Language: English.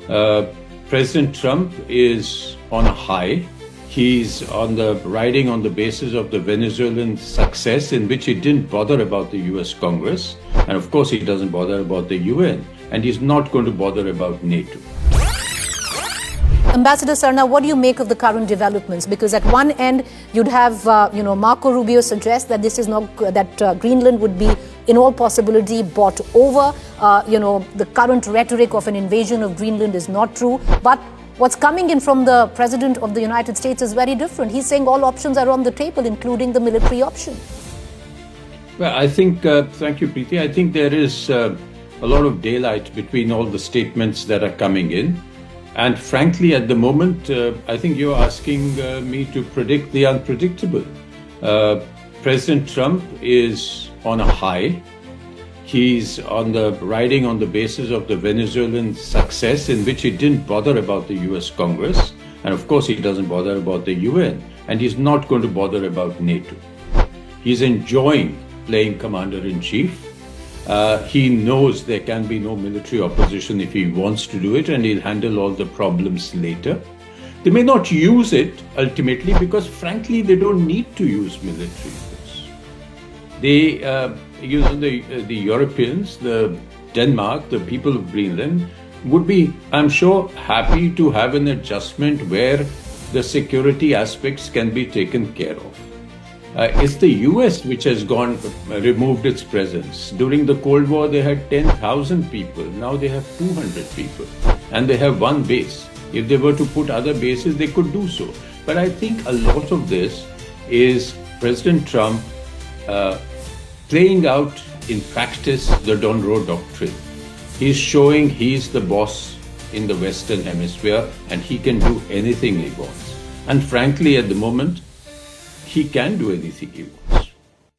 Uh, President Trump is on a high. He's riding on the basis of the Venezuelan success, in which he didn't bother about the US Congress. And of course, he doesn't bother about the UN. And he's not going to bother about NATO. Ambassador Sarna, what do you make of the current developments? Because at one end, you'd have, Marco Rubio suggest that this is not that Greenland would be, in all possibility, bought over. The current rhetoric of an invasion of Greenland is not true. But what's coming in from the President of the United States is very different. He's saying all options are on the table, including the military option. Well, I think, thank you, Preeti. I think there is a lot of daylight between all the statements that are coming in. And frankly, at the moment, I think you're asking me to predict the unpredictable. President Trump is on a high. He's riding on the basis of the Venezuelan success, in which he didn't bother about the US Congress. And of course, he doesn't bother about the UN. And he's not going to bother about NATO. He's enjoying playing commander-in-chief. He knows there can be no military opposition if he wants to do it, and he'll handle all the problems later. They may not use it ultimately because, frankly, they don't need to use military force. The Europeans, the Denmark, the people of Greenland would be, I'm sure, happy to have an adjustment where the security aspects can be taken care of. It's the US which has removed its presence. During the Cold War, they had 10,000 people. Now they have 200 people. And they have one base. If they were to put other bases, they could do so. But I think a lot of this is President Trump playing out in practice the Donroe Doctrine. He's showing he's the boss in the Western Hemisphere and he can do anything he wants. And frankly, at the moment, he can do anything he wants.